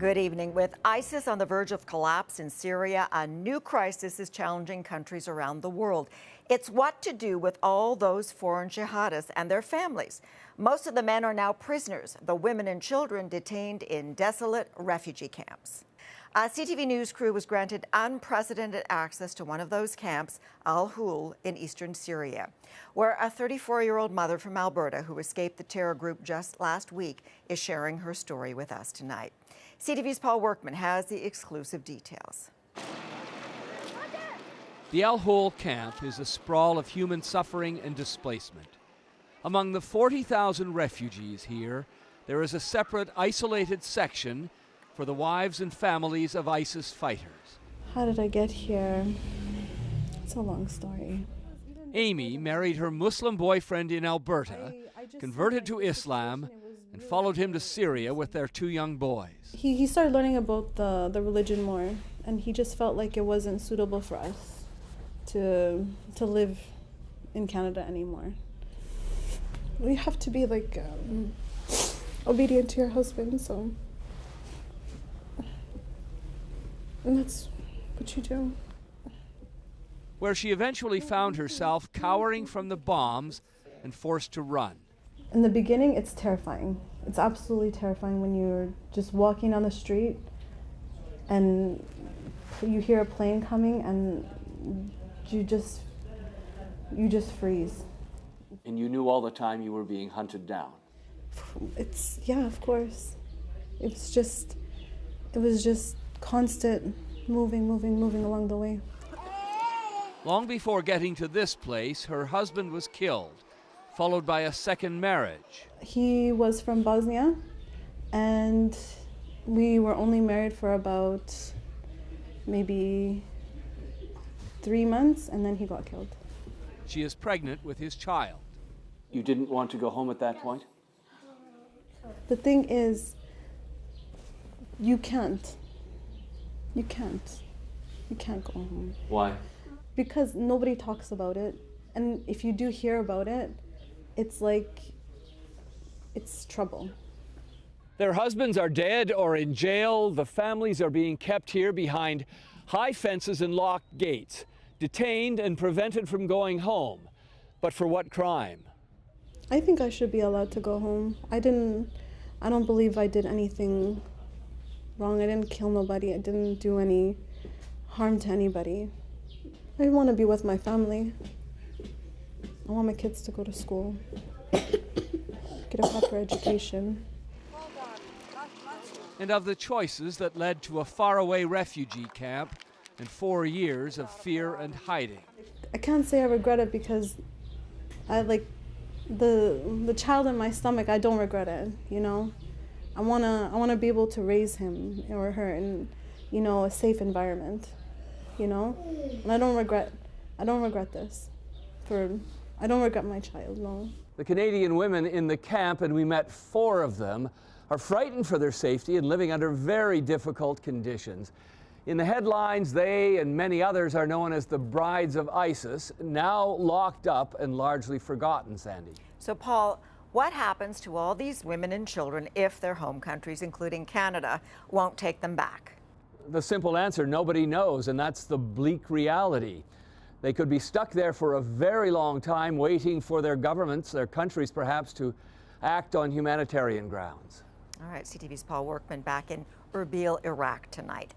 Good evening. With ISIS on the verge of collapse in Syria, a new crisis is challenging countries around the world. It's what to do with all those foreign jihadists and their families. Most of the men are now prisoners, the women and children detained in desolate refugee camps. A CTV News crew was granted unprecedented access to one of those camps, Al-Hol, in eastern Syria, where a 34-year-old mother from Alberta who escaped the terror group just last week is sharing her story with us tonight. CTV's Paul Workman has the exclusive details. The Al-Hol camp is a sprawl of human suffering and displacement. Among the 40,000 refugees here, there is a separate, isolated section for the wives and families of ISIS fighters. How did I get here? It's a long story. Amy married her Muslim boyfriend in Alberta, converted to Islam, and followed him to Syria with their 2 young boys. He started learning about the religion more, and he just felt like it wasn't suitable for us to live in Canada anymore. We have to be like obedient to your husband, so. And that's what you do. Where she eventually found herself cowering from the bombs and forced to run. In the beginning, it's terrifying. It's absolutely terrifying when you're just walking on the street and you hear a plane coming and you just freeze. And you knew all the time you were being hunted down? Yeah, of course. It was just constant moving along the way. Long before getting to this place, her husband was killed, followed by a second marriage. He was from Bosnia, and we were only married for about maybe 3 months, and then he got killed. She is pregnant with his child. You didn't want to go home at that point? The thing is, you can't. You can't go home. Why? Because nobody talks about it, and if you do hear about it, it's like it's trouble. Their husbands are dead or in jail. The families are being kept here behind high fences and locked gates, detained and prevented from going home. But for what crime? I think I should be allowed to go home. I don't believe I did anything wrong. I didn't kill nobody. I didn't do any harm to anybody. I want to be with my family. I want my kids to go to school, get a proper education. And of the choices that led to a faraway refugee camp and 4 years of fear and hiding. I can't say I regret it because I like the child in my stomach. I don't regret it, you know. I wanna be able to raise him or her in, you know, a safe environment, you know. And I don't regret this. I don't regret my child, no. The Canadian women in the camp, and we met 4 of them, are frightened for their safety and living under very difficult conditions. In the headlines, they and many others are known as the brides of ISIS, now locked up and largely forgotten, Sandy. So, Paul, what happens to all these women and children if their home countries, including Canada, won't take them back? The simple answer, nobody knows, and that's the bleak reality. They could be stuck there for a very long time, waiting for their governments, their countries perhaps, to act on humanitarian grounds. All right, CTV's Paul Workman back in Erbil, Iraq tonight.